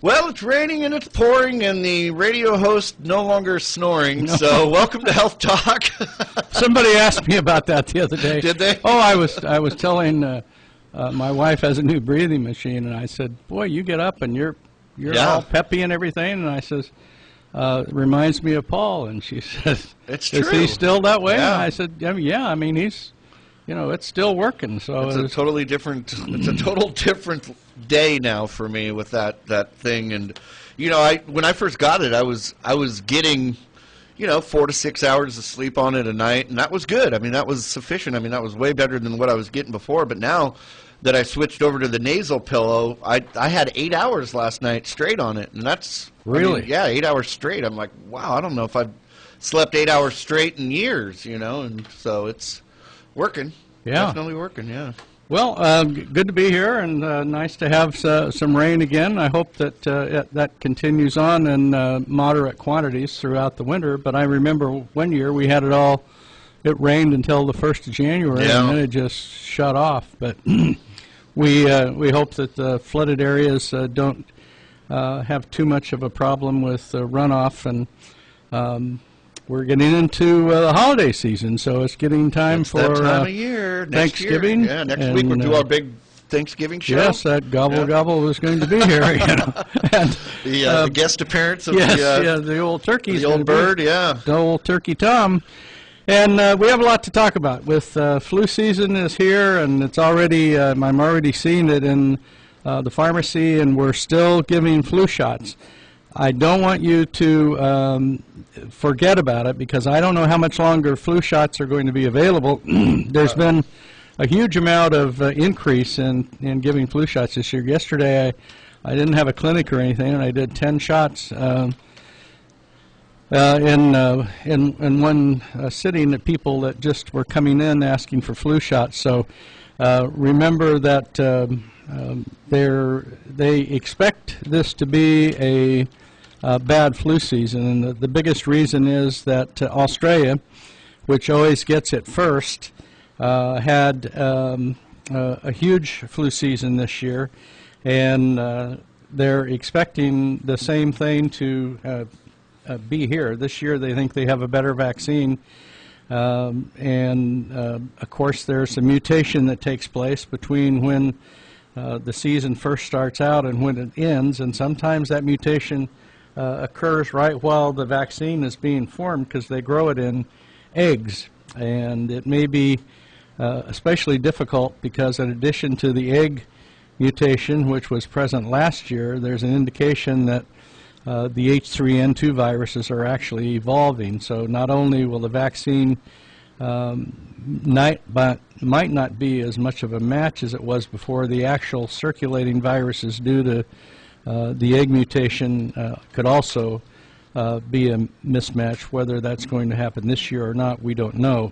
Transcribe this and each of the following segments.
Well, it's raining and it's pouring, and the radio host no longer snoring. No. So, welcome to Health Talk. Somebody asked me about that the other day. Did they? Oh, I was telling my wife has a new breathing machine, and I said, "Boy, you get up and you're all peppy and everything." And I says, "It reminds me of Paul." And she says, "It's true. Is he still that way?" Yeah. And I said, "Yeah. I mean, he's, it's still working." So it's a totally different. It's a total different day now for me with that thing. And when I first got it, I was getting 4 to 6 hours of sleep on it a night, and that was good. I mean, that was sufficient. I mean, that was way better than what I was getting before. But now that I switched over to the nasal pillow, I had 8 hours last night straight on it, and that's really 8 hours straight. I'm like, wow, I don't know if I've slept 8 hours straight in years, and so it's working. Yeah, definitely working. Yeah. Well, good to be here, and nice to have some rain again. I hope that that continues on in moderate quantities throughout the winter. But I remember one year we had it rained until the 1st of January, and then it just shut off. But we hope that the flooded areas don't have too much of a problem with runoff, and we're getting into the holiday season, so it's getting time for that time of year. Thanksgiving. Yeah, next week we'll do our big Thanksgiving show. Yes, that gobble is going to be here. And, the guest appearance of the old turkey, the old bird, the old turkey Tom. And we have a lot to talk about. With flu season is here, and it's already I'm already seeing it in the pharmacy, and we're still giving flu shots. I don't want you to forget about it, because I don't know how much longer flu shots are going to be available. There's been a huge amount of increase in giving flu shots this year. Yesterday I didn't have a clinic or anything, and I did 10 shots in one sitting at people that just were coming in asking for flu shots. So remember that they expect this to be a bad flu season, and the biggest reason is that Australia, which always gets it first, had a huge flu season this year, and they're expecting the same thing to be here. This year they think they have a better vaccine, and of course there's a mutation that takes place between when the season first starts out and when it ends, and sometimes that mutation occurs right while the vaccine is being formed, because they grow it in eggs, and it may be especially difficult because in addition to the egg mutation, which was present last year, there's an indication that the H3N2 viruses are actually evolving. So not only will the vaccine might not be as much of a match as it was before, the actual circulating viruses due to the egg mutation could also be a mismatch. Whether that's going to happen this year or not, we don't know.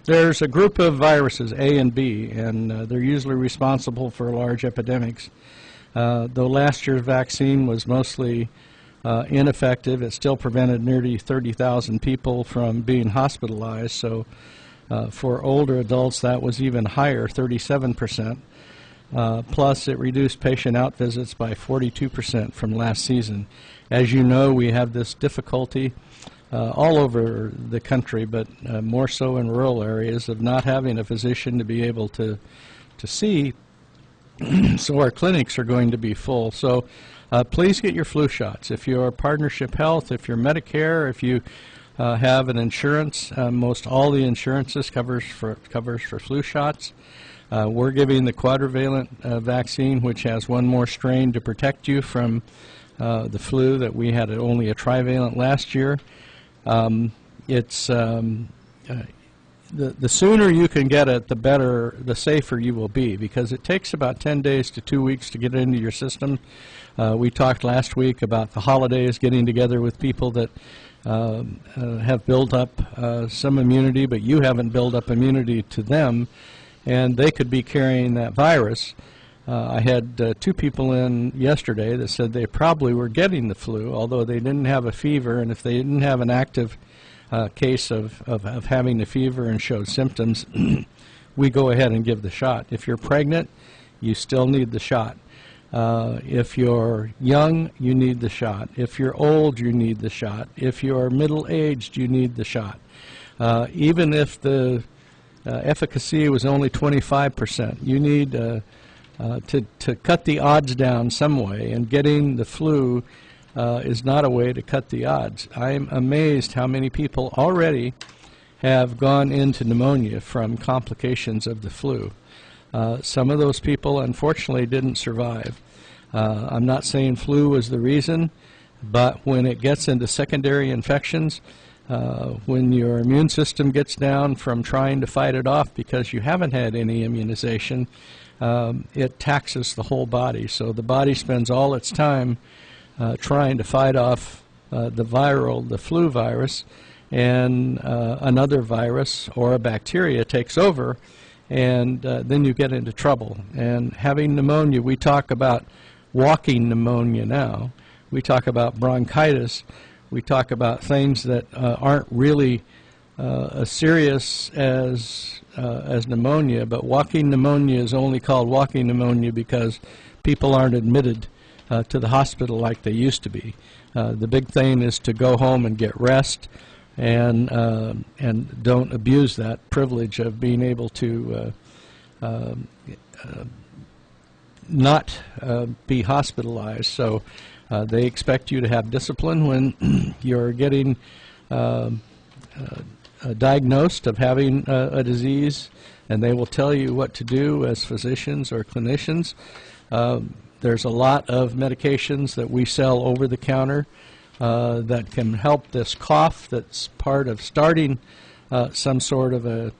There's a group of viruses, A and B, and they're usually responsible for large epidemics. Though last year's vaccine was mostly ineffective, it still prevented nearly 30,000 people from being hospitalized. So for older adults, that was even higher, 37%. Plus, it reduced patient out visits by 42% from last season. As you know, we have this difficulty all over the country, but more so in rural areas, of not having a physician to be able to see. So our clinics are going to be full. So please get your flu shots. If you're Partnership Health, if you're Medicare, if you have an insurance, most all the insurances covers for flu shots. We're giving the quadrivalent vaccine, which has one more strain to protect you from the flu that we had only a trivalent last year. The sooner you can get it, the better, the safer you will be, because it takes about 10 days to 2 weeks to get it into your system. We talked last week about the holidays, getting together with people that have built up some immunity, but you haven't built up immunity to them, and they could be carrying that virus. I had 2 people in yesterday that said they probably were getting the flu, although they didn't have a fever, and if they didn't have an active case of having the fever and showed symptoms, we go ahead and give the shot. If you're pregnant, you still need the shot. If you're young, you need the shot. If you're old, you need the shot. If you're middle-aged, you need the shot. Even if the efficacy was only 25%, you need to cut the odds down some way, and getting the flu is not a way to cut the odds. I'm amazed how many people already have gone into pneumonia from complications of the flu. Some of those people, unfortunately, didn't survive. I'm not saying flu was the reason, but when it gets into secondary infections, when your immune system gets down from trying to fight it off because you haven't had any immunization, it taxes the whole body. So the body spends all its time trying to fight off the flu virus, and another virus or a bacteria takes over, and then you get into trouble. And having pneumonia, we talk about walking pneumonia now. We talk about bronchitis. We talk about things that aren't really as serious as pneumonia, but walking pneumonia is only called walking pneumonia because people aren't admitted to the hospital like they used to be. The big thing is to go home and get rest, and don't abuse that privilege of being able to not be hospitalized. So they expect you to have discipline when you're getting diagnosed of having a disease, and they will tell you what to do as physicians or clinicians. There's a lot of medications that we sell over the counter that can help this cough that's part of starting some sort of a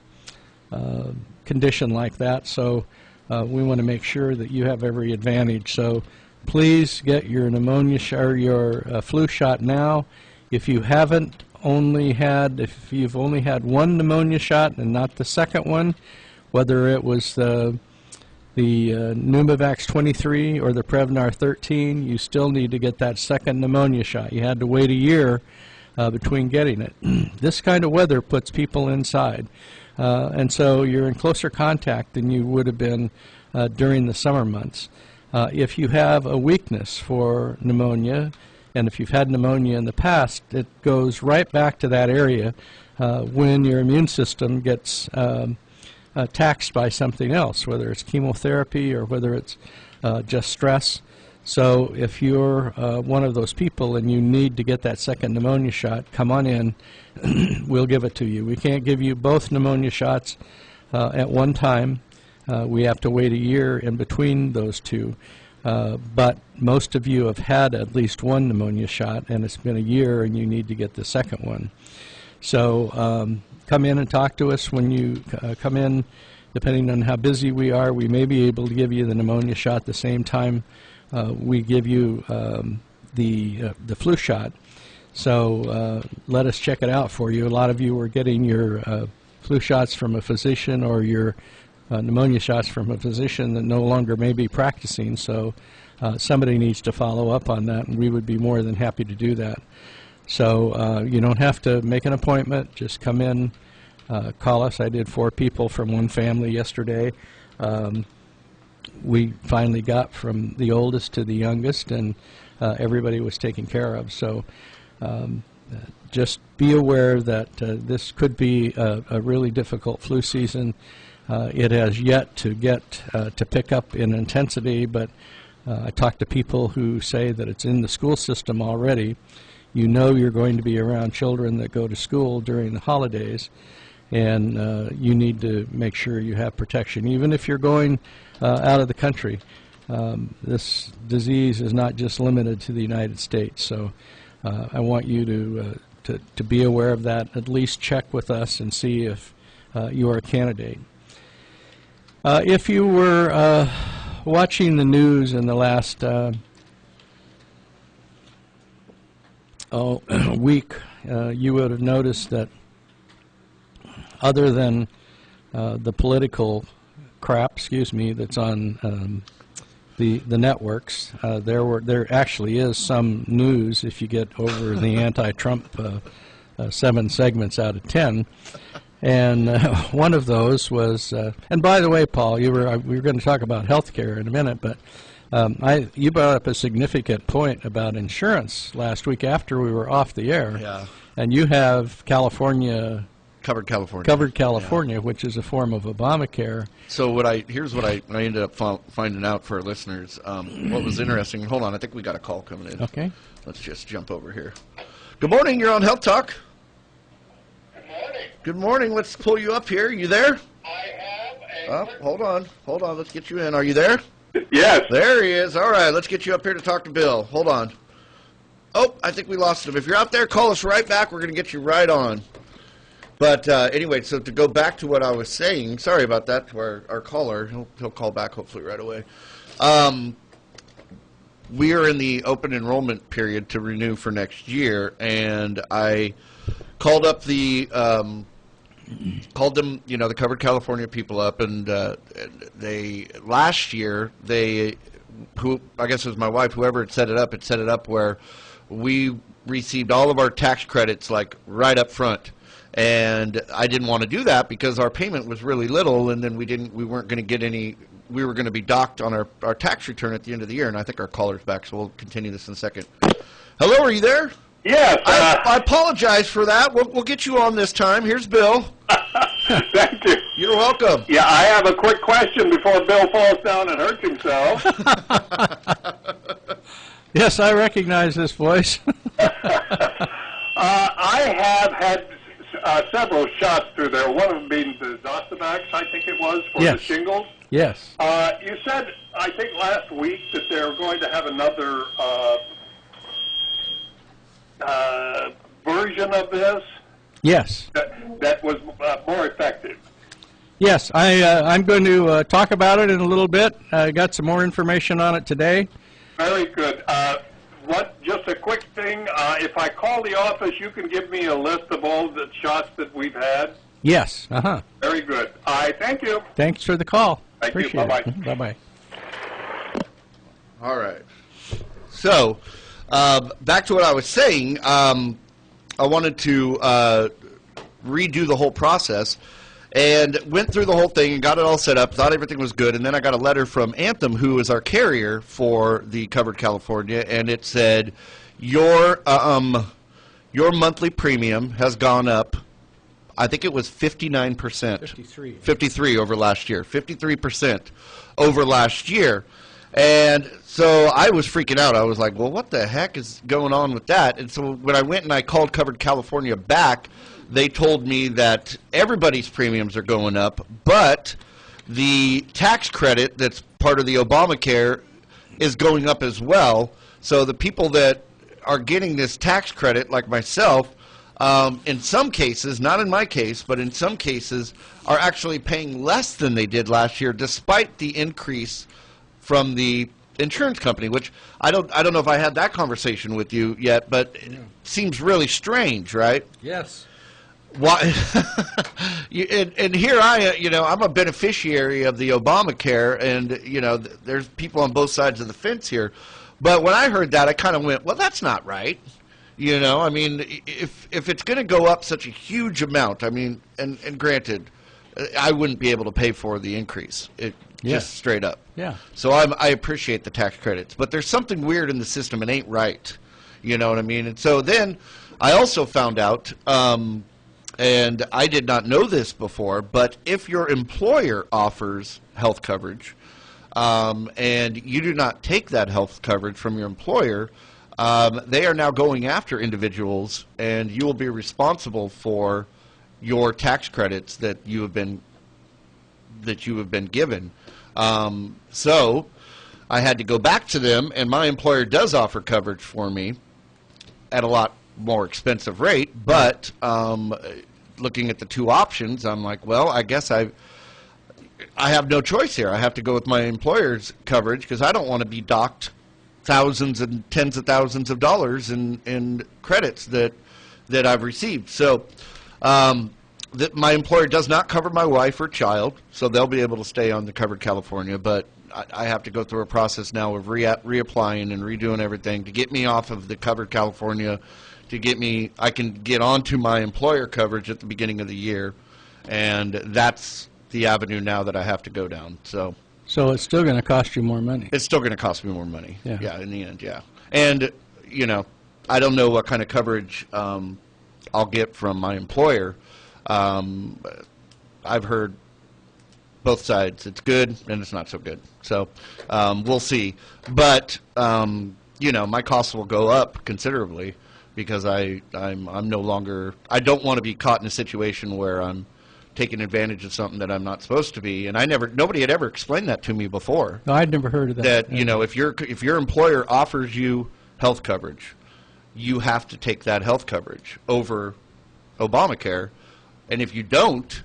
condition like that. So we want to make sure that you have every advantage. So please get your pneumonia or your flu shot now. If you've only had one pneumonia shot and not the second one, whether it was the Pneumovax 23 or the Prevnar 13, you still need to get that second pneumonia shot. You had to wait a year between getting it. This kind of weather puts people inside, and so you're in closer contact than you would have been during the summer months. If you have a weakness for pneumonia, and if you've had pneumonia in the past, it goes right back to that area when your immune system gets taxed by something else, whether it's chemotherapy or whether it's just stress. So if you're one of those people and you need to get that second pneumonia shot, come on in. We'll give it to you. We can't give you both pneumonia shots at one time. We have to wait a year in between those two. But most of you have had at least one pneumonia shot, and it's been a year, and you need to get the second one. So come in and talk to us when you come in. Depending on how busy we are, we may be able to give you the pneumonia shot the same time we give you the flu shot. So let us check it out for you. A lot of you are getting your flu shots from a physician, or your pneumonia shots from a physician that no longer may be practicing. So somebody needs to follow up on that, and we would be more than happy to do that. So you don't have to make an appointment. Just come in, call us. I did 4 people from one family yesterday. We finally got from the oldest to the youngest, and everybody was taken care of. So just be aware that this could be a really difficult flu season. It has yet to get to pick up in intensity, but I talk to people who say that it's in the school system already. You know you're going to be around children that go to school during the holidays, and you need to make sure you have protection. Even if you're going out of the country, this disease is not just limited to the United States. So I want you to be aware of that. At least check with us and see if you are a candidate. If you were watching the news in the last week, you would have noticed that other than the political crap, that's on the networks, there actually is some news if you get over the anti-Trump 7 segments out of 10. And one of those was, and by the way, Paul, we were going to talk about health care in a minute, but You brought up a significant point about insurance last week after we were off the air. Yeah. And you have California, Covered California. Covered California, which is a form of Obamacare. So here's what I ended up finding out for our listeners. What was interesting. Hold on, I think we got a call coming in. Okay. Let's just jump over here. Good morning. You're on Health Talk. Good morning. Good morning. Let's pull you up here. You there? I have a Hold on. Let's get you in. Are you there? Yes. There he is. All right. Let's get you up here to talk to Bill. Hold on. Oh, I think we lost him. If you're out there, call us right back. We're going to get you right on. But anyway, so to go back to what I was saying, sorry about that to our caller. He'll call back hopefully right away. We are in the open enrollment period to renew for next year, and I called up the called them, the Covered California people up, and they last year who I guess it was my wife, whoever had set it up where we received all of our tax credits like right up front. And I didn't want to do that because our payment was really little, and then we weren't going to get any. We were going to be docked on our tax return at the end of the year, and I think our caller's back, so we'll continue this in a second. Hello, are you there? Yes. I apologize for that. We'll get you on this time. Here's Bill. Thank you. You're welcome. Yeah, I have a quick question before Bill falls down and hurts himself. Yes, I recognize this voice. I have had several shots through there, one of them being the Zostavax, I think it was, for Yes. the shingles. Yes. You said, I think last week, that they're going to have another version of this Yes. that was more effective. Yes, I'm going to talk about it in a little bit. I got some more information on it today. Very good. Just a quick thing. If I call the office, you can give me a list of all the shots that we've had. Yes. Uh-huh. Very good. Thank you. Thanks for the call. Thank you. Appreciate Bye-bye. it. Mhm. Bye-bye. All right. So, back to what I was saying. I wanted to redo the whole process, and went through the whole thing and got it all set up, thought everything was good, and then I got a letter from Anthem, who is our carrier for the Covered California, and it said, your monthly premium has gone up, I think it was 59%. 53 over last year. 53% over last year. And so I was freaking out. I was like, well, what the heck is going on with that? And so when I went and I called Covered California back, they told me that everybody's premiums are going up, but the tax credit that's part of the Obamacare is going up as well. So the people that are getting this tax credit, like myself, in some cases, not in my case, but in some cases, are actually paying less than they did last year, despite the increase from the insurance company, which I don't know if I had that conversation with you yet, but it seems really strange, right? Yes. Why? And here I'm a beneficiary of the Obamacare, and there's people on both sides of the fence here. But when I heard that, I kind of went, well, that's not right. I mean, if it's going to go up such a huge amount, I mean, and granted, I wouldn't be able to pay for the increase. Just straight up. Yeah. So I appreciate the tax credits, but there's something weird in the system. It ain't right. You know what I mean? And so then I also found out, and I did not know this before, but if your employer offers health coverage, and you do not take that health coverage from your employer, they are now going after individuals, and you will be responsible for your tax credits that you have been given. So I had to go back to them, and my employer does offer coverage for me at a lot more expensive rate, but looking at the two options, I'm like, well, I guess I have no choice here. I have to go with my employer's coverage because I don't want to be docked thousands and tens of thousands of dollars in credits that I've received. So my employer does not cover my wife or child, so they'll be able to stay on the Covered California, but I have to go through a process now of reapplying and redoing everything to get me off of the Covered California, I can get onto my employer coverage at the beginning of the year, and that's the avenue now that I have to go down. So So it's still going to cost you more money. It's still going to cost me more money. Yeah. In the end, yeah. And, you know, I don't know what kind of coverage I'll get from my employer. I've heard both sides. It's good and it's not so good. So we'll see. But, you know, my costs will go up considerably because I'm no longer, I don't want to be caught in a situation where I'm taking advantage of something that I'm not supposed to be. And nobody had ever explained that to me before. No, I'd never heard of that. That, you know, if your employer offers you health coverage, you have to take that health coverage over Obamacare. And if you don't,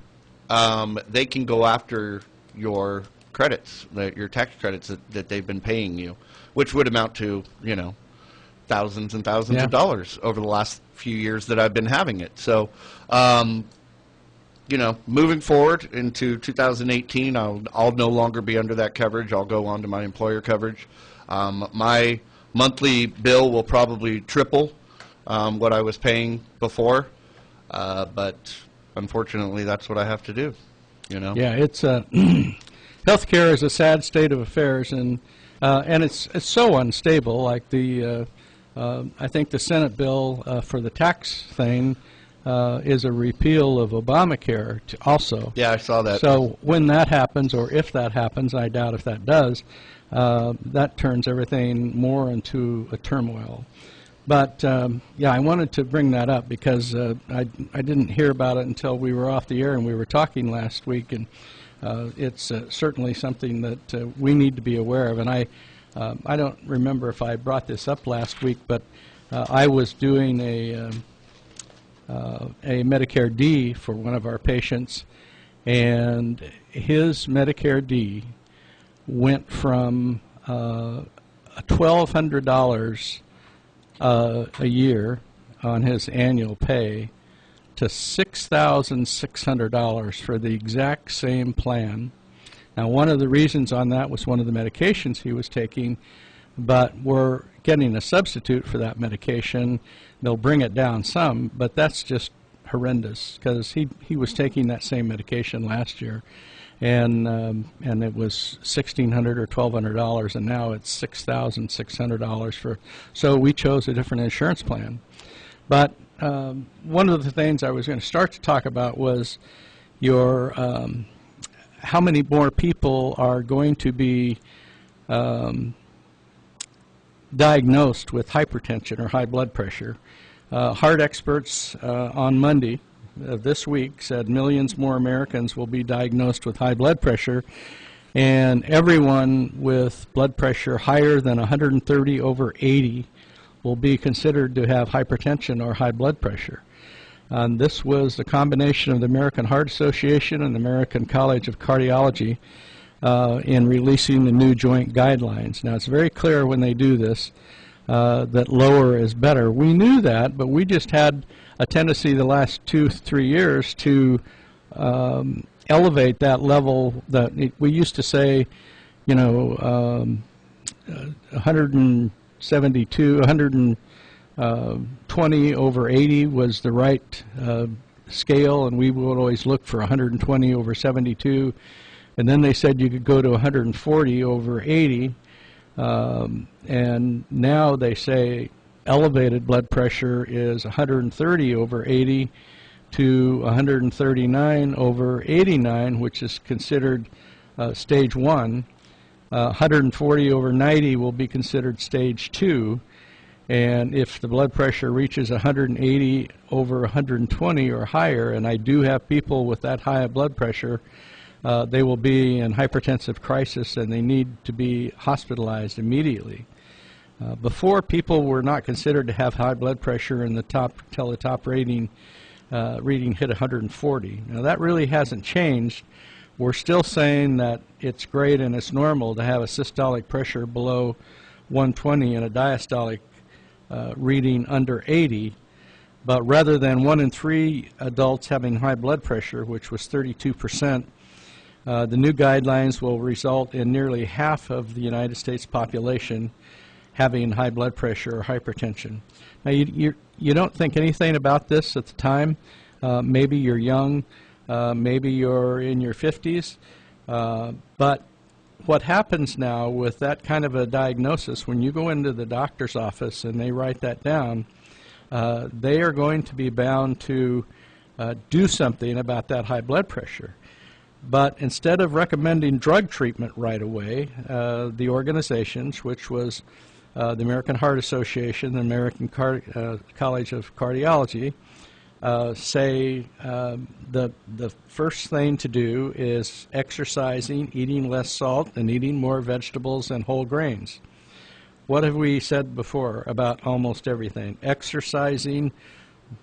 they can go after your credits, your tax credits that they've been paying you, which would amount to, you know, thousands and thousands of dollars over the last few years that I've been having it. So, you know, moving forward into 2018, I'll no longer be under that coverage. I'll go on to my employer coverage. My monthly bill will probably triple what I was paying before, but unfortunately, that's what I have to do. You know. Yeah, it's healthcare is a sad state of affairs, and it's so unstable. Like I think the Senate bill for the tax thing is a repeal of Obamacare also. Yeah, I saw that. So when that happens, or if that happens, I doubt if that does, that turns everything more into a turmoil. But, yeah, I wanted to bring that up because I didn't hear about it until we were off the air and we were talking last week, and it's certainly something that we need to be aware of. And I don't remember if I brought this up last week, but I was doing a Medicare D for one of our patients, and his Medicare D went from $1,200 a year on his annual pay to $6,600 for the exact same plan. Now, one of the reasons on that was one of the medications he was taking, but we're getting a substitute for that medication. They'll bring it down some, but that's just horrendous because he was taking that same medication last year, and it was $1,600 or $1,200, and now it's $6,600 for. So we chose a different insurance plan. But one of the things I was going to start to talk about was your how many more people are going to be diagnosed with hypertension or high blood pressure. Heart experts on Monday of this week said millions more Americans will be diagnosed with high blood pressure, and everyone with blood pressure higher than 130/80 will be considered to have hypertension or high blood pressure. This was the combination of the American Heart Association and the American College of Cardiology in releasing the new joint guidelines. Now, it's very clear when they do this that lower is better. We knew that, but we just had a tendency the last 2-3 years to elevate that level. That we used to say, you know, 172, 120/80 was the right scale, and we would always look for 120/72. And then they said you could go to 140/80. And now they say elevated blood pressure is 130/80 to 139/89, which is considered stage 1. 140/90 will be considered stage 2. And if the blood pressure reaches 180/120 or higher, and I do have people with that high of blood pressure, they will be in hypertensive crisis and they need to be hospitalized immediately. Before, people were not considered to have high blood pressure until the top reading hit 140. Now, that really hasn't changed. We're still saying that it's great and it's normal to have a systolic pressure below 120 and a diastolic reading under 80. But rather than 1 in 3 adults having high blood pressure, which was 32%, the new guidelines will result in nearly half of the United States population having high blood pressure or hypertension. Now, you don't think anything about this at the time. Maybe you're young, maybe you're in your 50s, but what happens now with that kind of a diagnosis, when you go into the doctor's office and they write that down, they are going to be bound to do something about that high blood pressure. But instead of recommending drug treatment right away, the organizations, which was the American Heart Association, the American College of Cardiology, say the first thing to do is exercising, eating less salt, and eating more vegetables and whole grains. What have we said before about almost everything? Exercising,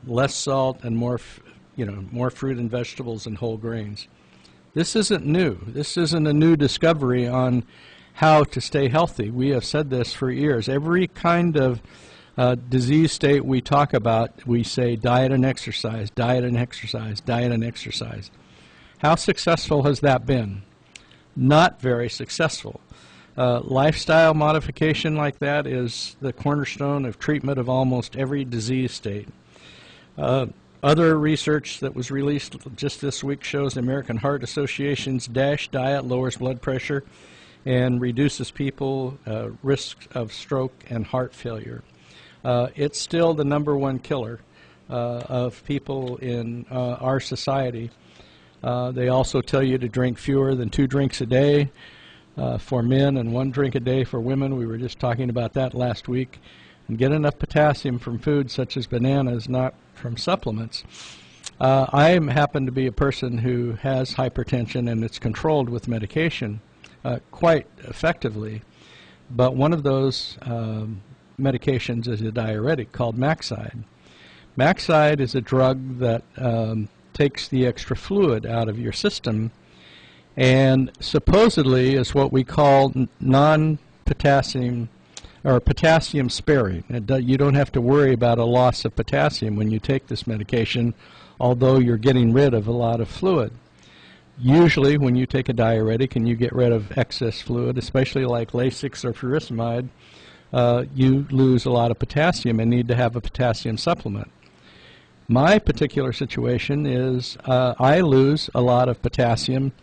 less salt, and more fruit and vegetables and whole grains. This isn't new. This isn't a new discovery on how to stay healthy. We have said this for years. Every kind of disease state we talk about, we say diet and exercise, diet and exercise, diet and exercise. How successful has that been? Not very successful. Lifestyle modification like that is the cornerstone of treatment of almost every disease state. Other research that was released just this week shows the American Heart Association's DASH diet lowers blood pressure and reduces people risk of stroke and heart failure. It's still the #1 killer of people in our society. They also tell you to drink fewer than 2 drinks a day for men and 1 drink a day for women. We were just talking about that last week. And get enough potassium from foods such as bananas, not from supplements. I happen to be a person who has hypertension, and it's controlled with medication quite effectively. But one of those medications is a diuretic called Maxide. Maxide is a drug that takes the extra fluid out of your system and supposedly is what we call non-potassium or potassium sparing. You don't have to worry about a loss of potassium when you take this medication, although you're getting rid of a lot of fluid. Usually when you take a diuretic and you get rid of excess fluid, especially like Lasix or furosemide, you lose a lot of potassium and need to have a potassium supplement. My particular situation is I lose a lot of potassium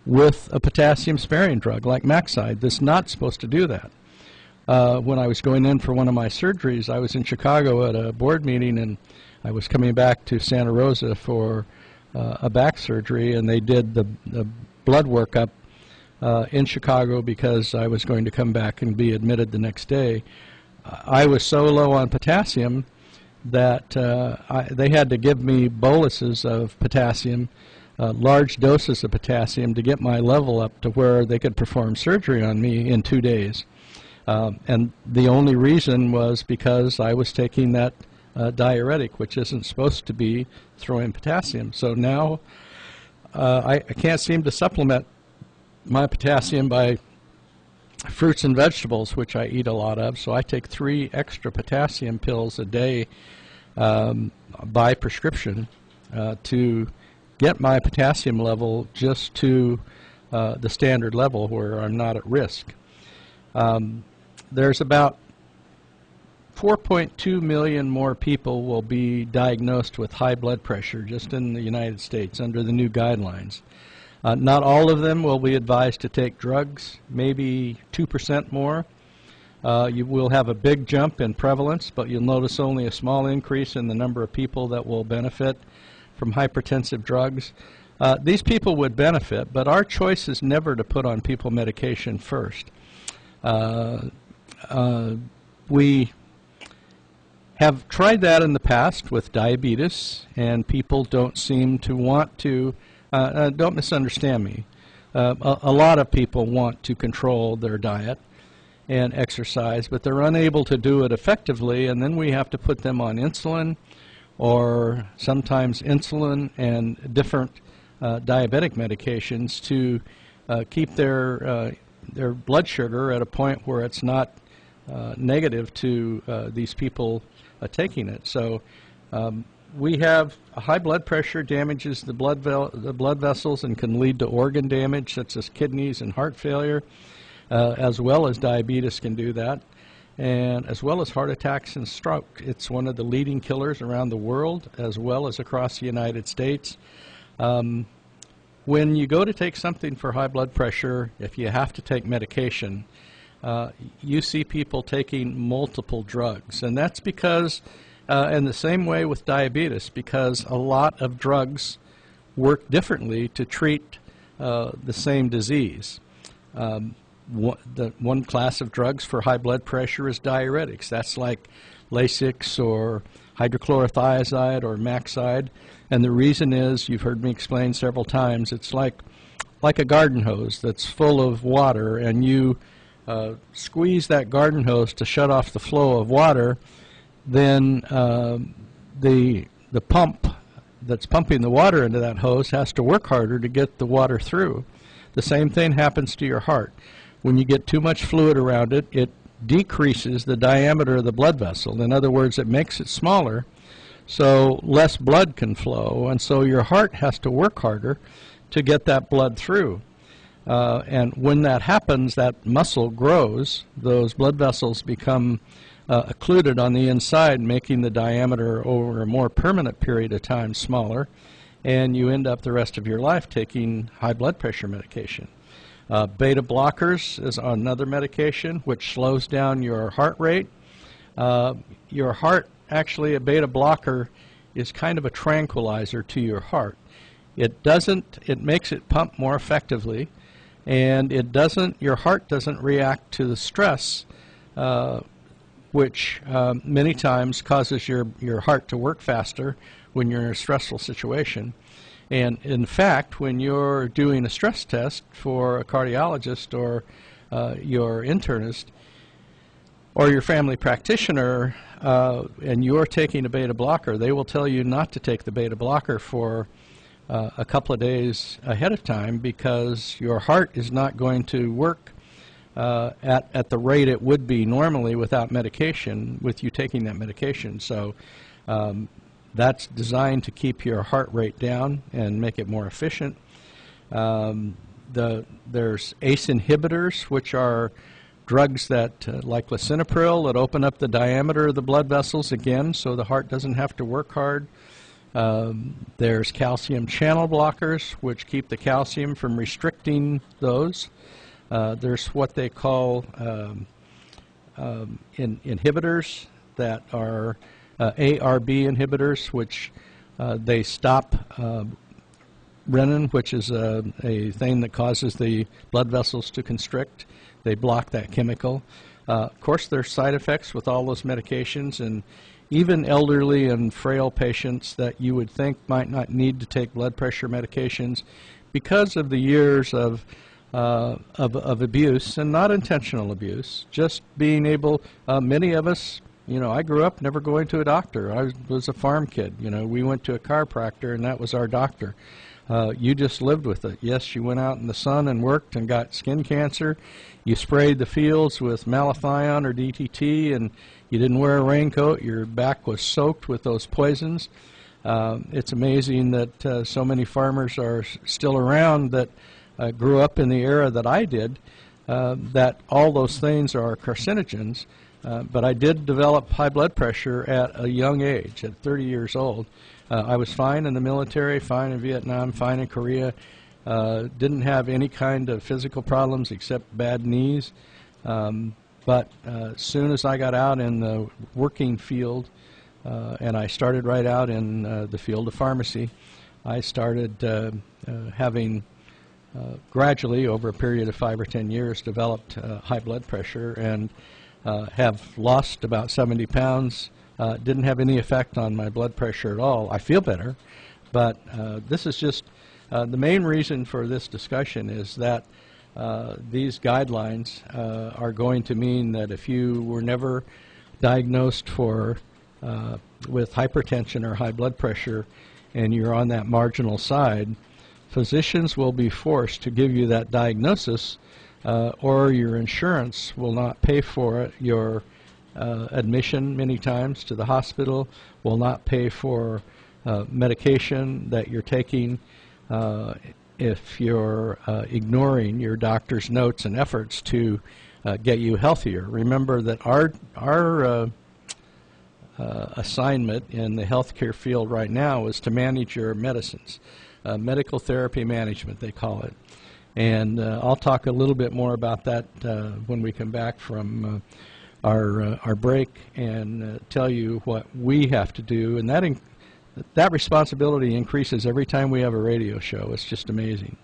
with a potassium sparing drug like Maxide that's not supposed to do that. When I was going in for one of my surgeries, I was in Chicago at a board meeting, and I was coming back to Santa Rosa for a back surgery, and they did the blood workup in Chicago because I was going to come back and be admitted the next day. I was so low on potassium that they had to give me boluses of potassium, large doses of potassium, to get my level up to where they could perform surgery on me in 2 days. And the only reason was because I was taking that diuretic, which isn't supposed to be throwing potassium. So now I can't seem to supplement my potassium by fruits and vegetables, which I eat a lot of. So I take 3 extra potassium pills a day by prescription to get my potassium level just to the standard level where I'm not at risk. There's about 4.2 million more people will be diagnosed with high blood pressure just in the United States under the new guidelines. Not all of them will be advised to take drugs, maybe 2% more. You will have a big jump in prevalence, but you'll notice only a small increase in the number of people that will benefit from hypertensive drugs. These people would benefit, but our choice is never to put on people medication first. We have tried that in the past with diabetes, and people don't seem to want to, don't misunderstand me, a lot of people want to control their diet and exercise, but they're unable to do it effectively, and then we have to put them on insulin, or sometimes insulin and different diabetic medications to keep their blood sugar at a point where it's not negative to these people taking it. So we have a high blood pressure damages the blood vessels and can lead to organ damage such as kidneys and heart failure, as well as diabetes can do that, and as well as heart attacks and stroke. It's one of the leading killers around the world as well as across the United States. when you go to take something for high blood pressure, if you have to take medication, you see people taking multiple drugs. And that's because, in the same way with diabetes, because a lot of drugs work differently to treat the same disease. One class of drugs for high blood pressure is diuretics. That's like Lasix or hydrochlorothiazide or Maxide. And the reason is, you've heard me explain several times, it's like a garden hose that's full of water, and you squeeze that garden hose to shut off the flow of water, then the pump that's pumping the water into that hose has to work harder to get the water through. The same thing happens to your heart. When you get too much fluid around it, it decreases the diameter of the blood vessel. In other words, it makes it smaller, so less blood can flow, and so your heart has to work harder to get that blood through. And when that happens, that muscle grows, those blood vessels become occluded on the inside, making the diameter over a more permanent period of time smaller, and you end up the rest of your life taking high blood pressure medication. Beta blockers is another medication which slows down your heart rate. Your heart, actually, a beta blocker is kind of a tranquilizer to your heart. It makes it pump more effectively, and your heart doesn't react to the stress, which many times causes your heart to work faster when you're in a stressful situation. And in fact, when you're doing a stress test for a cardiologist or your internist or your family practitioner, and you're taking a beta blocker, they will tell you not to take the beta blocker for a couple of days ahead of time, because your heart is not going to work at the rate it would be normally without medication, with you taking that medication. So that's designed to keep your heart rate down and make it more efficient. There's ACE inhibitors, which are drugs that, like lisinopril, that open up the diameter of the blood vessels again, so the heart doesn't have to work hard. There's calcium channel blockers, which keep the calcium from restricting those. There's what they call inhibitors that are ARB inhibitors, which they stop renin, which is a thing that causes the blood vessels to constrict. They block that chemical. Of course, there's side effects with all those medications, and even elderly and frail patients that you would think might not need to take blood pressure medications, because of the years of abuse, and not intentional abuse, just being able, many of us, I grew up never going to a doctor. I was a farm kid. We went to a chiropractor, and that was our doctor. You just lived with it. Yes, you went out in the sun and worked and got skin cancer. You sprayed the fields with malathion or DTT, and you didn't wear a raincoat. Your back was soaked with those poisons. It's amazing that so many farmers are still around that grew up in the era that I did, that all those things are carcinogens. But I did develop high blood pressure at a young age, at 30 years old. I was fine in the military, fine in Vietnam, fine in Korea. Didn't have any kind of physical problems except bad knees. But as soon as I got out in the working field, and I started right out in the field of pharmacy, I started having gradually, over a period of 5 or 10 years, developed high blood pressure, and have lost about 70 pounds. Didn't have any effect on my blood pressure at all. I feel better, but this is just the main reason for this discussion is that these guidelines are going to mean that if you were never diagnosed with hypertension or high blood pressure, and you're on that marginal side, physicians will be forced to give you that diagnosis, or your insurance will not pay for it. Your admission many times to the hospital will not pay for medication that you're taking if you're ignoring your doctor's notes and efforts to get you healthier. Remember that our assignment in the healthcare field right now is to manage your medicines. medical therapy management, they call it. And I'll talk a little bit more about that when we come back from our break and tell you what we have to do. And that responsibility increases every time we have a radio show. It's just amazing.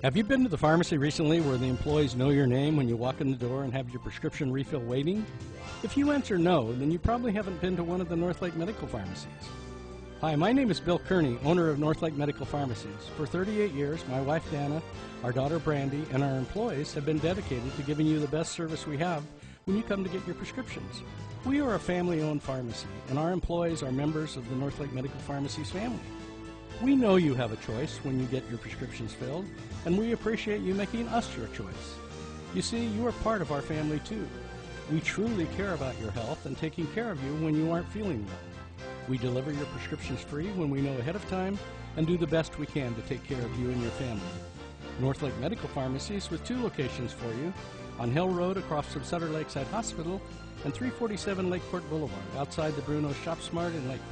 Have you been to the pharmacy recently where the employees know your name when you walk in the door and have your prescription refill waiting? If you answer no, then you probably haven't been to one of the Northlake Medical Pharmacies. Hi, my name is Bill Kearney, owner of Northlake Medical Pharmacies. For 38 years, my wife Dana, our daughter Brandy, and our employees have been dedicated to giving you the best service we have when you come to get your prescriptions. We are a family-owned pharmacy, and our employees are members of the Northlake Medical Pharmacies family. We know you have a choice when you get your prescriptions filled, and we appreciate you making us your choice. You see, you are part of our family too. We truly care about your health and taking care of you when you aren't feeling well. We deliver your prescriptions free when we know ahead of time and do the best we can to take care of you and your family. Northlake Medical Pharmacies with 2 locations for you, on Hill Road across from Sutter Lakeside Hospital and 347 Lakeport Boulevard outside the Bruno Shop Smart in Lakeport.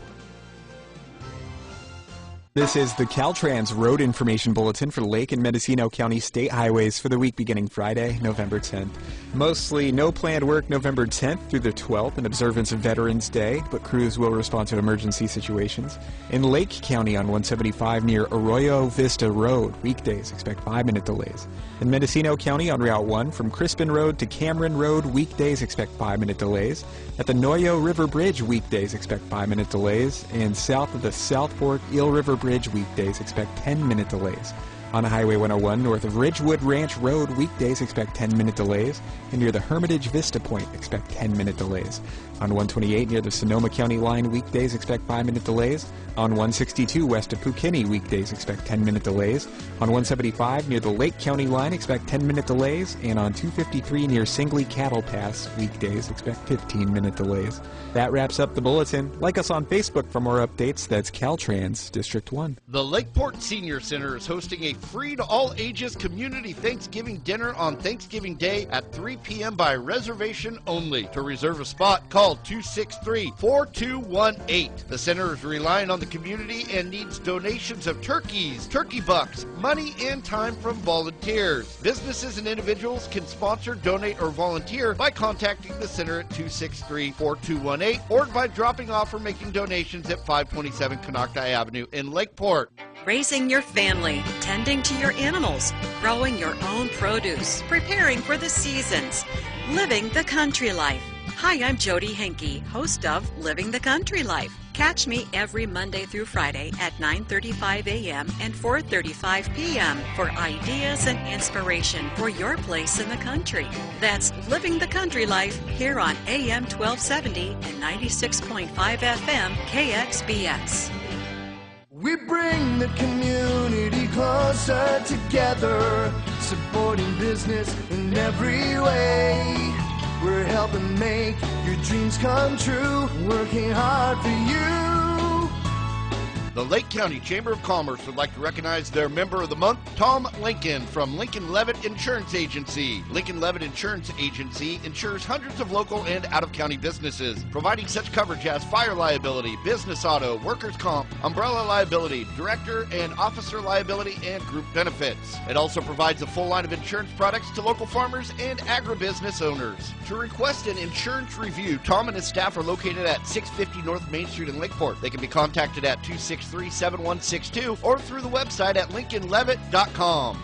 This is the Caltrans Road Information Bulletin for Lake and Mendocino County State Highways for the week beginning Friday, November 10th. Mostly no planned work November 10th through the 12th in observance of Veterans Day, but crews will respond to emergency situations. In Lake County on 175 near Arroyo Vista Road, weekdays expect 5-minute delays. In Mendocino County on Route 1 from Crispin Road to Cameron Road, weekdays expect 5-minute delays. At the Noyo River Bridge, weekdays expect 5-minute delays. And south of the South Fork Eel River Bridge, weekdays expect 10-minute delays. On Highway 101 north of Ridgewood Ranch Road, weekdays expect 10-minute delays. And near the Hermitage Vista Point, expect 10-minute delays. On 128 near the Sonoma County line, weekdays expect 5-minute delays. On 162 west of Pukini, weekdays expect 10-minute delays. On 175 near the Lake County line, expect 10-minute delays. And on 253 near Singley Cattle Pass, weekdays expect 15-minute delays. That wraps up the bulletin. Like us on Facebook for more updates. That's Caltrans District 1. The Lakeport Senior Center is hosting a free to all ages community Thanksgiving dinner on Thanksgiving Day at 3 p.m. by reservation only. To reserve a spot, call 263-4218. The center is relying on the community and needs donations of turkeys, turkey bucks, money, and time from volunteers. Businesses and individuals can sponsor, donate, or volunteer by contacting the center at 263-4218 or by dropping off or making donations at 527 Konocti Avenue in Lakeport. Raising your family, tending to your animals, growing your own produce, preparing for the seasons, living the country life. Hi, I'm Jody Henke, host of Living the Country Life. Catch me every Monday through Friday at 9:35 a.m. and 4:35 p.m. for ideas and inspiration for your place in the country. That's Living the Country Life here on AM 1270 and 96.5 FM KXBX. We bring the community closer together, supporting business in every way. We're helping make your dreams come true, working hard for you. The Lake County Chamber of Commerce would like to recognize their Member of the Month, Tom Lincoln from Lincoln Levitt Insurance Agency. Lincoln Levitt Insurance Agency insures hundreds of local and out-of-county businesses, providing such coverage as fire liability, business auto, workers' comp, umbrella liability, director and officer liability, and group benefits. It also provides a full line of insurance products to local farmers and agribusiness owners. To request an insurance review, Tom and his staff are located at 650 North Main Street in Lakeport. They can be contacted at 263-7162 or through the website at lincolnlevitt.com.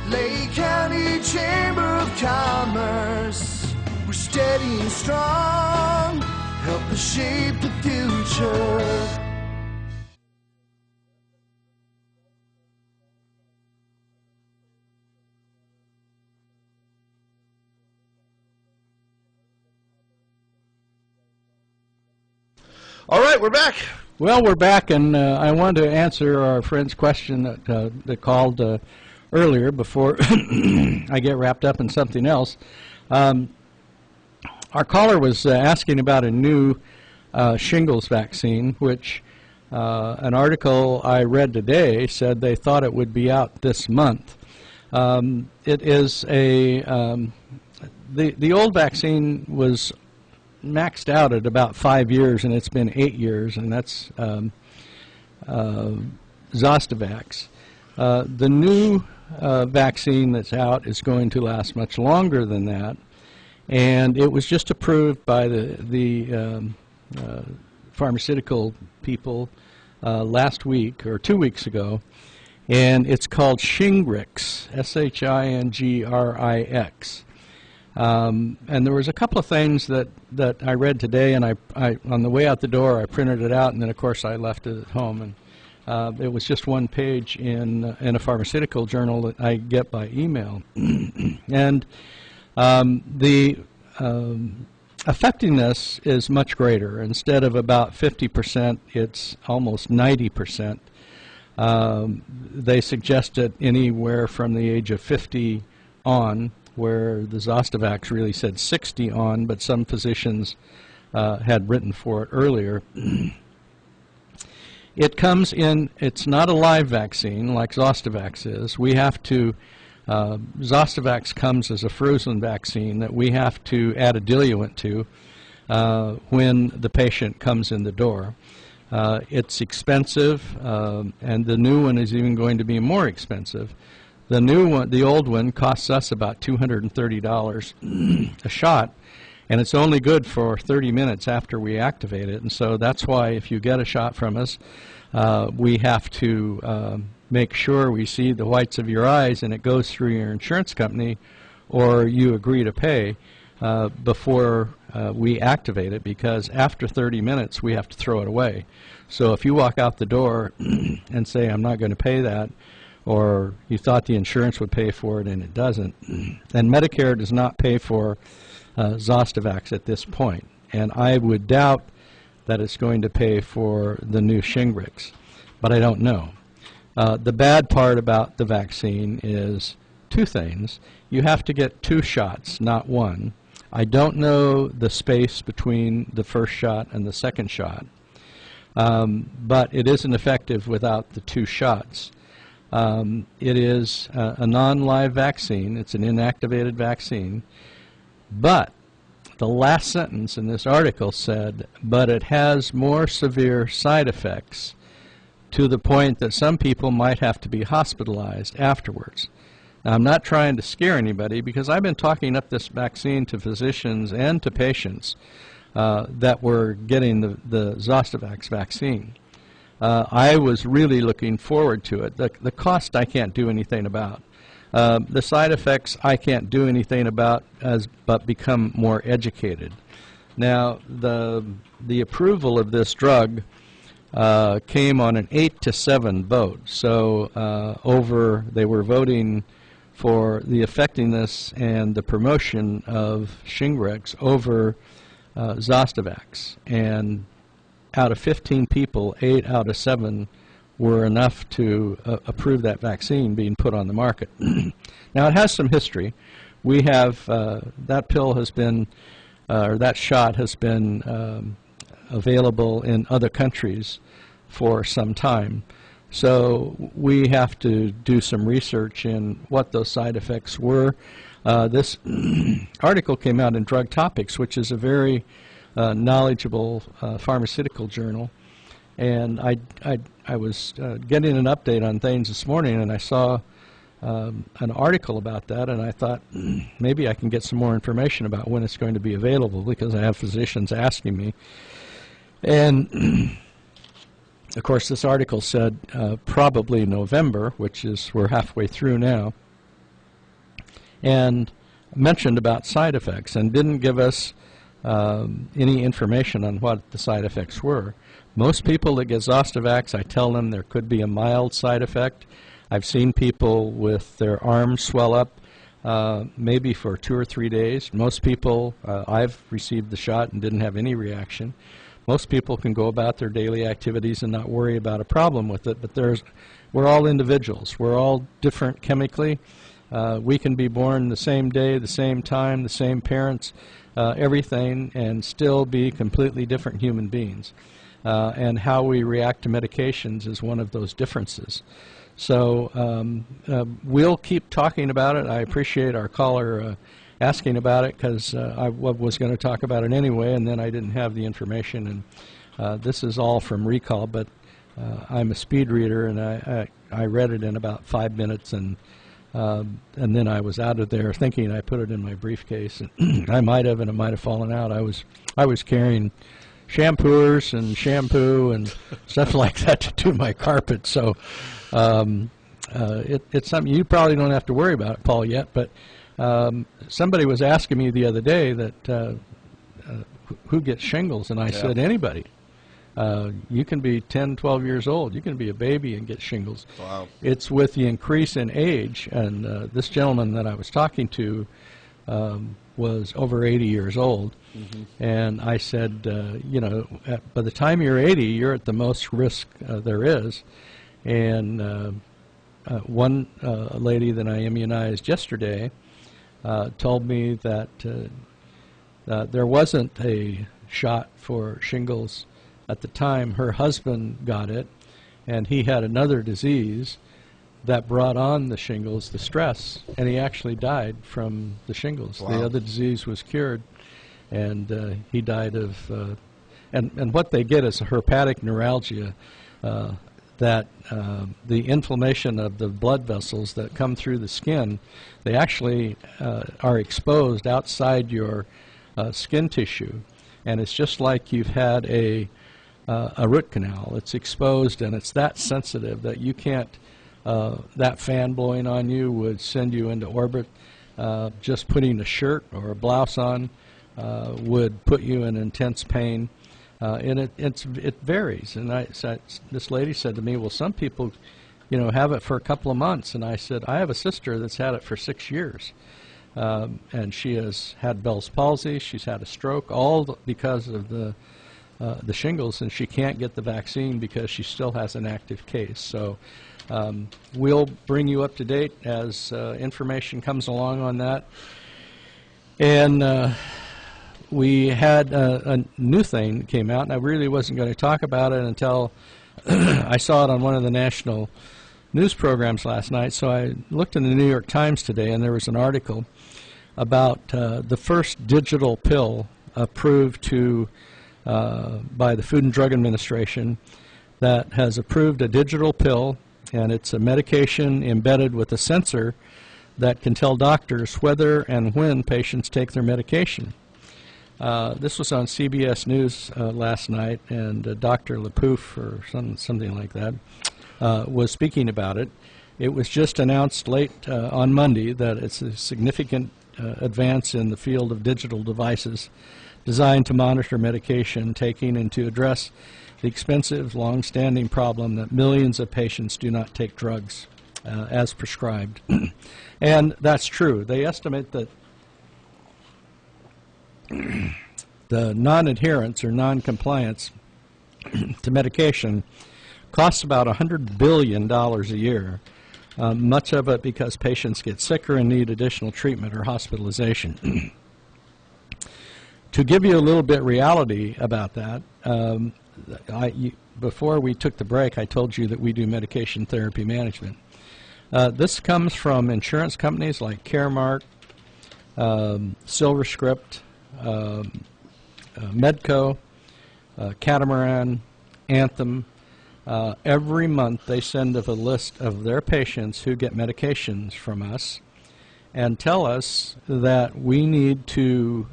Lake County Chamber of Commerce, we're steady and strong, help us shape the future. All right, we're back. Well, we're back, and I wanted to answer our friend's question that called earlier before I get wrapped up in something else. Our caller was asking about a new shingles vaccine, which an article I read today said they thought it would be out this month. It is a the old vaccine was maxed out at about 5 years, and it's been 8 years, and that's Zostavax. The new vaccine that's out is going to last much longer than that, and it was just approved by the pharmaceutical people last week or 2 weeks ago, and it's called Shingrix, Shingrix. And there was a couple of things that I read today, and I on the way out the door I printed it out, and then of course I left it at home, and it was just one page in a pharmaceutical journal that I get by email. And the effectiveness is much greater. Instead of about 50%, it's almost 90%. They suggested anywhere from the age of 50 on, where the Zostavax really said 60 on, but some physicians had written for it earlier. It comes in, it's not a live vaccine like Zostavax is. We have to, Zostavax comes as a frozen vaccine that we have to add a diluent to when the patient comes in the door. It's expensive, and the new one is even going to be more expensive. The new one, the old one, costs us about $230 a shot, and it's only good for 30 minutes after we activate it. And so that's why if you get a shot from us, we have to make sure we see the whites of your eyes and it goes through your insurance company, or you agree to pay before we activate it, because after 30 minutes we have to throw it away. So if you walk out the door and say, I'm not going to pay that, or you thought the insurance would pay for it and it doesn't, and Medicare does not pay for Zostavax at this point, and I would doubt that it's going to pay for the new Shingrix, but I don't know. The bad part about the vaccine is two things. You have to get 2 shots, not 1. I don't know the space between the first shot and the second shot, but it isn't effective without the 2 shots. It is a non-live vaccine. It's an inactivated vaccine. But the last sentence in this article said, but it has more severe side effects to the point that some people might have to be hospitalized afterwards. Now, I'm not trying to scare anybody, because I've been talking up this vaccine to physicians and to patients that were getting the Zostavax vaccine. I was really looking forward to it. The cost I can't do anything about. The side effects I can't do anything about, but become more educated. Now, the approval of this drug came on an 8-7 vote. So they were voting for the effectiveness and the promotion of Shingrix over Zostavax. And out of 15 people, 8 out of 7 were enough to approve that vaccine being put on the market. Now, it has some history. We have, that pill has been, or that shot has been available in other countries for some time. So we have to do some research in what those side effects were. This article came out in Drug Topics, which is a very knowledgeable pharmaceutical journal, and I was getting an update on things this morning, and I saw an article about that, and I thought maybe I can get some more information about when it's going to be available, because I have physicians asking me. And of course, this article said probably November, which is, we're halfway through now, and mentioned about side effects and didn't give us any information on what the side effects were. Most people that get Zostavax, I tell them there could be a mild side effect. I've seen people with their arms swell up maybe for 2 or 3 days. Most people, I've received the shot and didn't have any reaction. Most people can go about their daily activities and not worry about a problem with it, but we're all individuals. We're all different chemically. We can be born the same day, the same time, the same parents, everything, and still be completely different human beings. And how we react to medications is one of those differences. So we'll keep talking about it. I appreciate our caller asking about it because I was going to talk about it anyway, and then I didn't have the information. And this is all from recall, but I'm a speed reader, and I read it in about 5 minutes, and then I was out of there thinking I put it in my briefcase. And I might have, and it might have fallen out. I was carrying shampoos and shampoo and stuff like that to do my carpet. So it's something you probably don't have to worry about, Paul, yet. But somebody was asking me the other day that who gets shingles, and I said anybody. You can be 10, 12 years old. You can be a baby and get shingles. Wow. It's with the increase in age, and this gentleman that I was talking to was over 80 years old. And I said, by the time you're 80, you're at the most risk there is. And one lady that I immunized yesterday told me that there wasn't a shot for shingles at the time. Her husband got it, and he had another disease that brought on the shingles, the stress, and he actually died from the shingles. Wow. The other disease was cured, and he died of, and what they get is a herpetic neuralgia, that the inflammation of the blood vessels that come through the skin, they actually are exposed outside your skin tissue, and it's just like you've had a root canal. It's exposed, and it's that sensitive that you can't, that fan blowing on you would send you into orbit. Just putting a shirt or a blouse on would put you in intense pain. And it varies. And this lady said to me, well, some people, have it for a couple of months. And I said, I have a sister that's had it for 6 years. And she has had Bell's palsy. She's had a stroke, all because of the shingles, and she can't get the vaccine because she still has an active case. So we'll bring you up to date as information comes along on that. And we had a new thing that came out, and I really wasn't going to talk about it until I saw it on one of the national news programs last night. So I looked in the New York Times today, and there was an article about the first digital pill approved by the Food and Drug Administration that has approved a digital pill, and it's a medication embedded with a sensor that can tell doctors whether and when patients take their medication. This was on CBS News last night, and Dr. LaPouf, or something like that, was speaking about it. It was just announced late on Monday that it's a significant advance in the field of digital devices designed to monitor medication taking and to address the expensive, long-standing problem that millions of patients do not take drugs as prescribed. And that's true. They estimate that the non-adherence or non-compliance to medication costs about $100 billion a year, much of it because patients get sicker and need additional treatment or hospitalization. To give you a little bit reality about that, before we took the break, I told you that we do medication therapy management. This comes from insurance companies like Caremark, SilverScript, Medco, Catamaran, Anthem. Every month they send us a list of their patients who get medications from us and tell us that we need to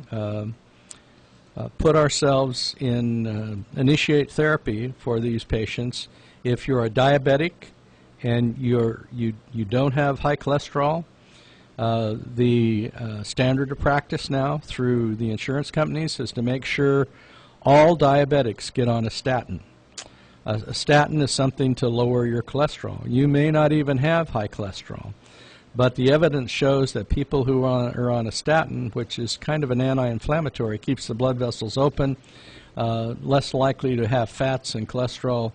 put ourselves in, initiate therapy for these patients. If you're a diabetic and you don't have high cholesterol, the standard of practice now through the insurance companies is to make sure all diabetics get on a statin. A statin is something to lower your cholesterol. You may not even have high cholesterol, but the evidence shows that people who are on a statin, which is kind of an anti-inflammatory, keeps the blood vessels open, less likely to have fats and cholesterol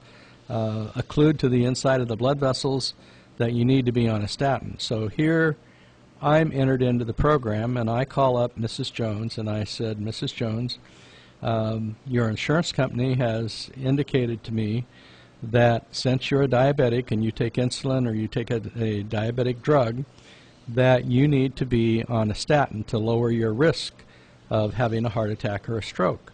occlude to the inside of the blood vessels, that you need to be on a statin. So here I'm entered into the program, and I call up Mrs. Jones, and I said, Mrs. Jones, your insurance company has indicated to me that since you're a diabetic and you take insulin or you take a diabetic drug, that you need to be on a statin to lower your risk of having a heart attack or a stroke.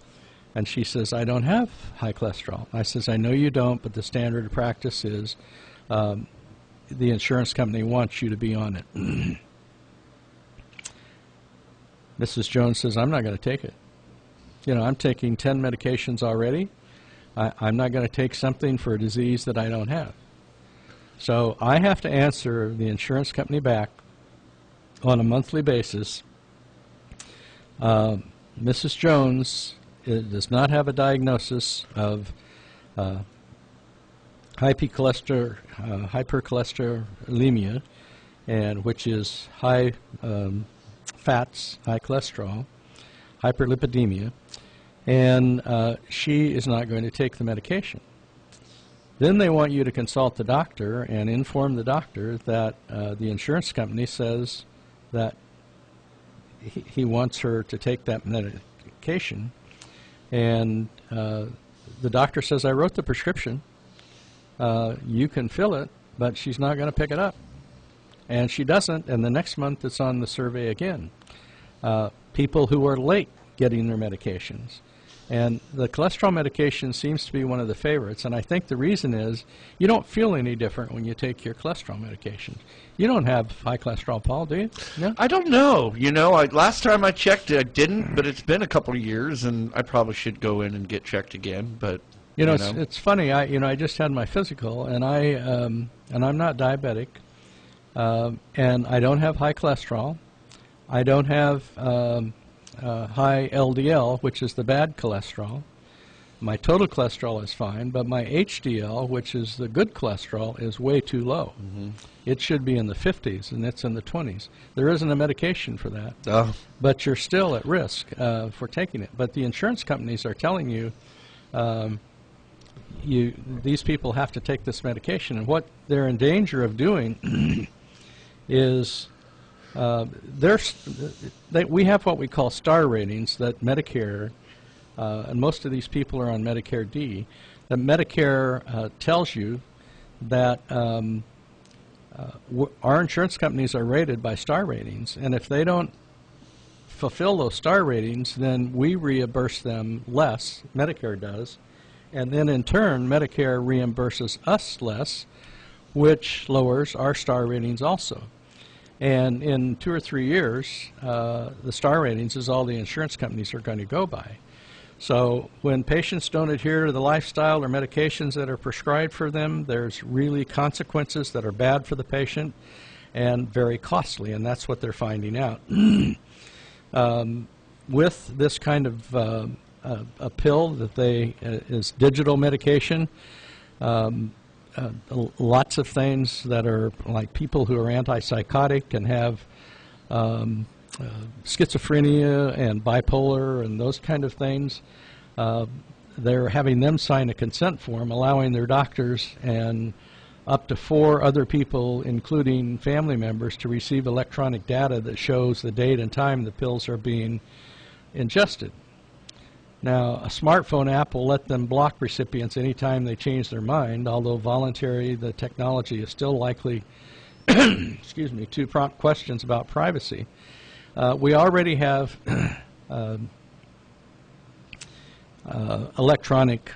And she says, I don't have high cholesterol. I says, I know you don't, but the standard of practice is the insurance company wants you to be on it. Mrs. Jones says, I'm not going to take it. You know, I'm taking 10 medications already. I'm not going to take something for a disease that I don't have. So I have to answer the insurance company back on a monthly basis. Mrs. Jones does not have a diagnosis of hypercholesterolemia, and which is high fats, high cholesterol, hyperlipidemia, and she is not going to take the medication. Then they want you to consult the doctor and inform the doctor that the insurance company says that he wants her to take that medication, and the doctor says, I wrote the prescription, you can fill it, but she's not going to pick it up. And she doesn't, and the next month it's on the survey again. People who are late getting their medications. And the cholesterol medication seems to be one of the favorites, and I think the reason is you don't feel any different when you take your cholesterol medications. You don't have high cholesterol, Paul, do you? No? I don't know. You know, last time I checked, I didn't, but it's been a couple of years, and I probably should go in and get checked again. But you know, it's funny. I just had my physical, and I'm not diabetic, and I don't have high cholesterol. I don't have high LDL, which is the bad cholesterol. My total cholesterol is fine, but my HDL, which is the good cholesterol, is way too low. Mm-hmm. It should be in the 50s, and it's in the 20s. There isn't a medication for that, but you're still at risk for taking it. But the insurance companies are telling you, these people have to take this medication, and what they're in danger of doing is we have what we call star ratings that Medicare, and most of these people are on Medicare D, that Medicare tells you that our insurance companies are rated by star ratings, and if they don't fulfill those star ratings, then we reimburse them less, Medicare does, and then in turn Medicare reimburses us less, which lowers our star ratings also. And in 2 or 3 years, the star ratings is all the insurance companies are going to go by. So when patients don't adhere to the lifestyle or medications that are prescribed for them, there's really consequences that are bad for the patient and very costly, and that's what they're finding out. With this kind of a pill that is digital medication, lots of things that are like people who are antipsychotic and have schizophrenia and bipolar and those kind of things, they're having them sign a consent form allowing their doctors and up to 4 other people, including family members, to receive electronic data that shows the date and time the pills are being ingested. Now, a smartphone app will let them block recipients anytime they change their mind, although voluntary, the technology is still likely excuse me, to prompt questions about privacy. We already have electronic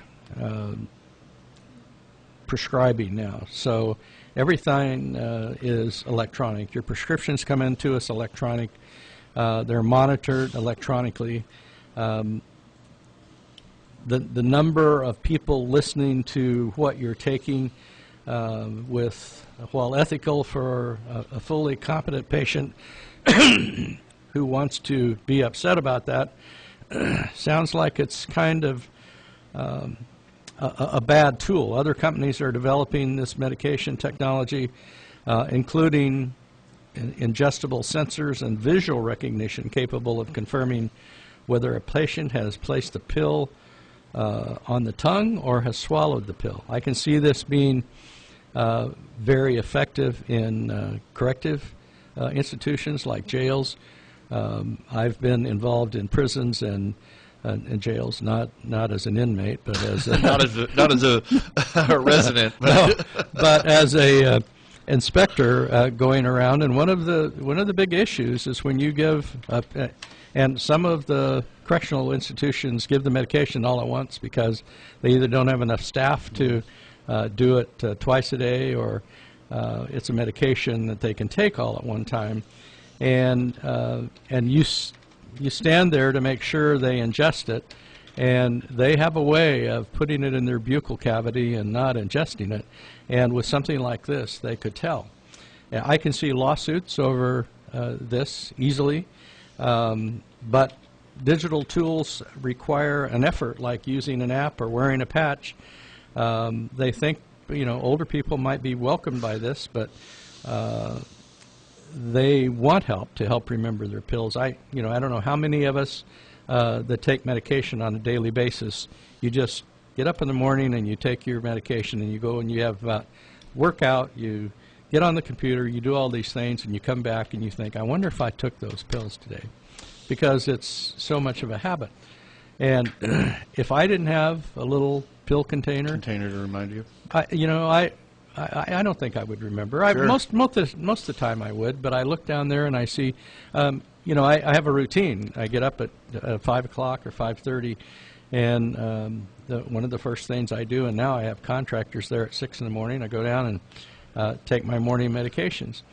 prescribing now, so everything is electronic. Your prescriptions come into us electronic. They're monitored electronically. The number of people listening to what you're taking while ethical for a fully competent patient who wants to be upset about that, sounds like it's kind of a bad tool. Other companies are developing this medication technology, including ingestible sensors and visual recognition capable of confirming whether a patient has placed a pill on the tongue or has swallowed the pill. I can see this being very effective in corrective institutions like jails. I've been involved in prisons and jails, not as an inmate, but as a not as a resident, no, but as inspector going around, and one of the big issues is when you give and some of the correctional institutions give the medication all at once because they either don't have enough staff to do it twice a day, or it's a medication that they can take all at one time, and you stand there to make sure they ingest it, and they have a way of putting it in their buccal cavity and not ingesting it, and with something like this they could tell. I can see lawsuits over this easily, but digital tools require an effort, like using an app or wearing a patch. They think, older people might be welcomed by this, but they want help to help remember their pills. I don't know how many of us that take medication on a daily basis. You just get up in the morning and you take your medication and you go and you have workout, you get on the computer, you do all these things, and you come back and you think, I wonder if I took those pills today, because it's so much of a habit. And if I didn't have a little pill container to remind you. I don't think I would remember. Sure. Most of the time I would, but I look down there and I see, I have a routine. I get up at 5 o'clock or 5:30, and one of the first things I do, and now I have contractors there at 6 in the morning. I go down and take my morning medications,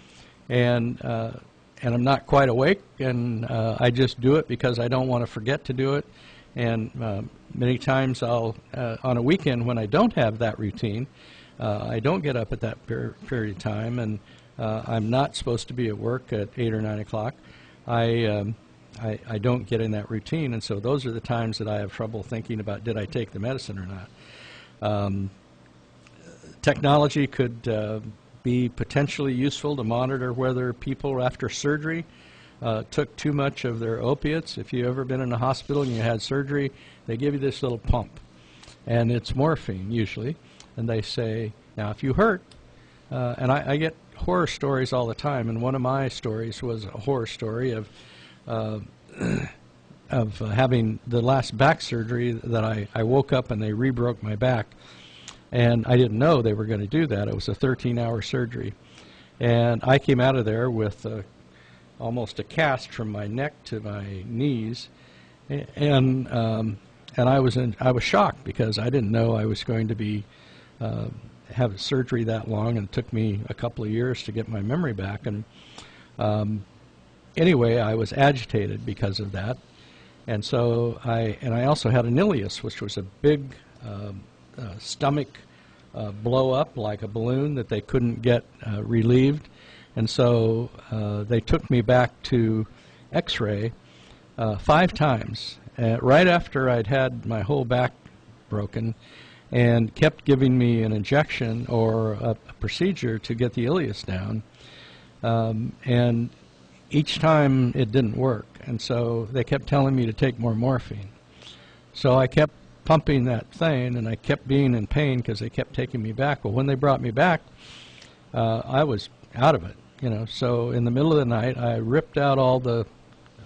and I'm not quite awake, and I just do it because I don't want to forget to do it. And many times I'll, on a weekend when I don't have that routine, I don't get up at that period of time, and I'm not supposed to be at work at 8 or 9 o'clock. I don't get in that routine, and so those are the times that I have trouble thinking about, did I take the medicine or not? Technology could be potentially useful to monitor whether people after surgery took too much of their opiates. If you've ever been in a hospital and you had surgery, they give you this little pump, and it's morphine usually, and they say, now if you hurt, and I get horror stories all the time, and one of my stories was a horror story of having the last back surgery that I woke up and they re-broke my back, and I didn't know they were going to do that. It was a 13-hour surgery, and I came out of there with almost a cast from my neck to my knees, and I was shocked because I didn't know I was going to be have surgery that long, and it took me a couple of years to get my memory back. And anyway, I was agitated because of that, and so I also had an ileus, which was a big stomach blow up like a balloon that they couldn't get relieved. And so they took me back to X-ray 5 times, right after I'd had my whole back broken, and kept giving me an injection or a procedure to get the ileus down. And each time it didn't work, and so they kept telling me to take more morphine. So I kept pumping that thing, and I kept being in pain because they kept taking me back. Well, when they brought me back, I was out of it. So in the middle of the night, I ripped out all the,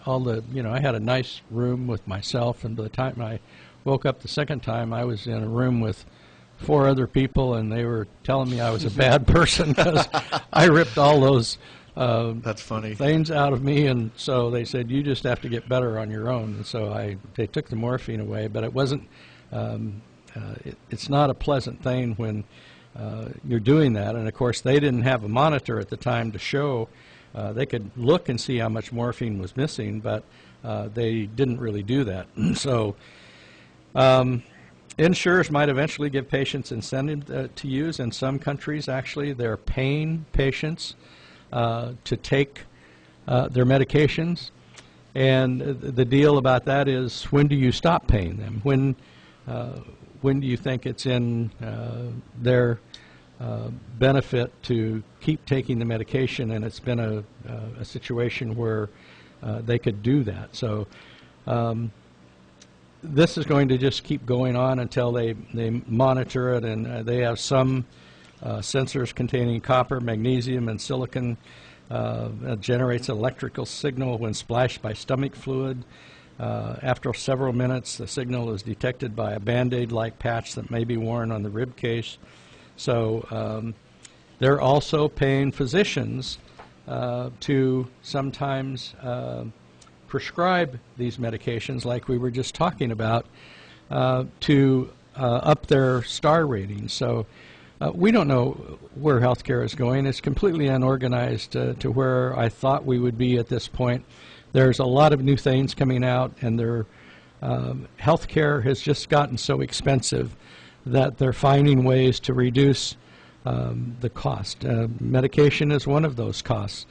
I had a nice room with myself, and by the time I woke up the second time, I was in a room with 4 other people, and they were telling me I was a bad person because I ripped all those That's funny. things out of me, and so they said, you just have to get better on your own. And so they took the morphine away, but it wasn't, it's not a pleasant thing when you're doing that. And of course they didn't have a monitor at the time to show. They could look and see how much morphine was missing, but they didn't really do that. So insurers might eventually give patients incentive to use. In some countries, actually, they're paying patients to take their medications. And the deal about that is, when do you stop paying them? When do you think it's in their benefit to keep taking the medication, and it's been a situation where they could do that. So this is going to just keep going on until they monitor it, and they have some sensors containing copper, magnesium, and silicon. It generates an electrical signal when splashed by stomach fluid. After several minutes, the signal is detected by a Band-Aid-like patch that may be worn on the rib case. So they're also paying physicians to sometimes prescribe these medications, like we were just talking about, to up their star ratings. So we don't know where healthcare is going. It's completely unorganized to where I thought we would be at this point. There's a lot of new things coming out, and healthcare has just gotten so expensive that they're finding ways to reduce the cost. Medication is one of those costs,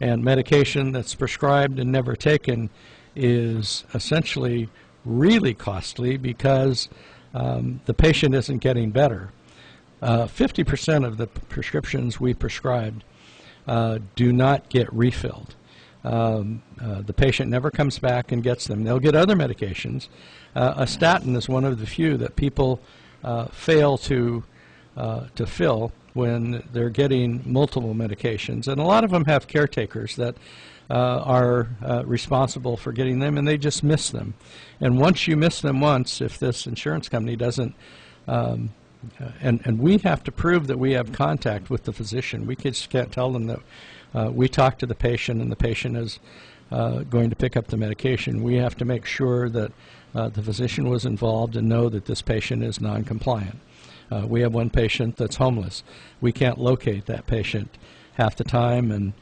and medication that's prescribed and never taken is essentially really costly because the patient isn't getting better. 50% of the prescriptions we prescribed do not get refilled. The patient never comes back and gets them. They'll get other medications. A statin is one of the few that people fail to fill when they're getting multiple medications. And a lot of them have caretakers that are responsible for getting them, and they just miss them. And once you miss them once, if this insurance company doesn't, and we have to prove that we have contact with the physician. We just can't tell them that we talked to the patient and the patient is going to pick up the medication. We have to make sure that the physician was involved and know that this patient is non-compliant. We have one patient that's homeless. We can't locate that patient half the time, and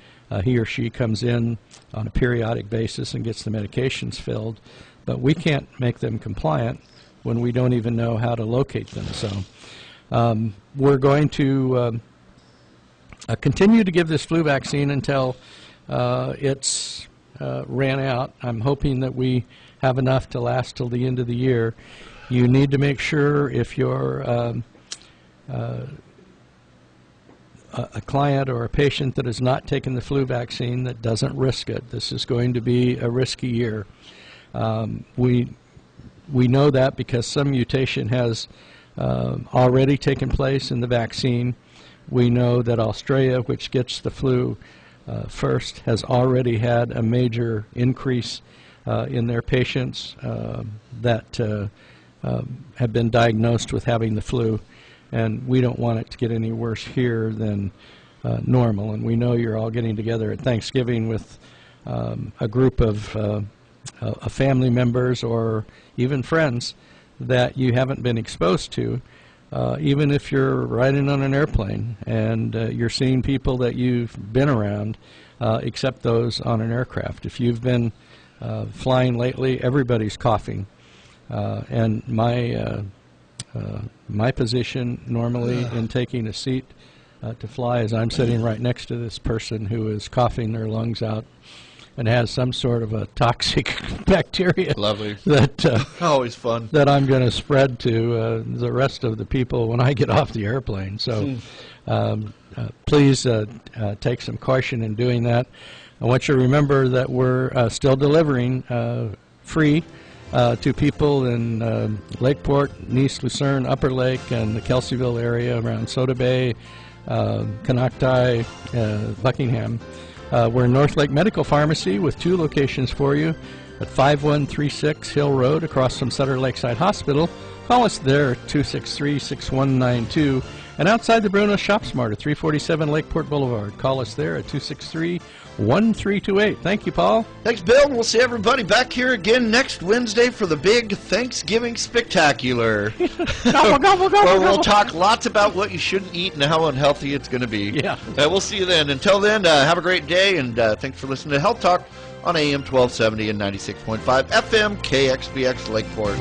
he or she comes in on a periodic basis and gets the medications filled, but we can't make them compliant when we don't even know how to locate them. So we're going to continue to give this flu vaccine until it's ran out. I'm hoping that we have enough to last till the end of the year. You need to make sure if you're a client or a patient that has not taken the flu vaccine that doesn't risk it. This is going to be a risky year. We know that because some mutation has already taken place in the vaccine. We know that Australia, which gets the flu first, has already had a major increase in their patients that have been diagnosed with having the flu. And we don't want it to get any worse here than normal. And we know you're all getting together at Thanksgiving with a group of family members or even friends that you haven't been exposed to, even if you're riding on an airplane and you're seeing people that you've been around, except those on an aircraft. If you've been flying lately, everybody's coughing. And my position normally in taking a seat to fly is I'm sitting right next to this person who is coughing their lungs out and has some sort of a toxic bacteria. Lovely. That Always fun. that I'm going to spread to the rest of the people when I get off the airplane. So please take some caution in doing that. I want you to remember that we're still delivering free to people in Lakeport, Nice, Lucerne, Upper Lake, and the Kelseyville area around Soda Bay, Canocti, Buckingham. We're in North Lake Medical Pharmacy with 2 locations for you at 5136 Hill Road across from Sutter Lakeside Hospital. Call us there at 263-6192. And outside the Bruno Shop Smart at 347 Lakeport Boulevard. Call us there at 263-1328. Thank you, Paul. Thanks, Bill. And we'll see everybody back here again next Wednesday for the big Thanksgiving Spectacular. Gobble, gobble, gobble, Where we'll gobble. talk lots about what you shouldn't eat and how unhealthy it's going to be. Yeah. We'll see you then. Until then, have a great day, and thanks for listening to Health Talk on AM 1270 and 96.5 FM KXBX Lakeport.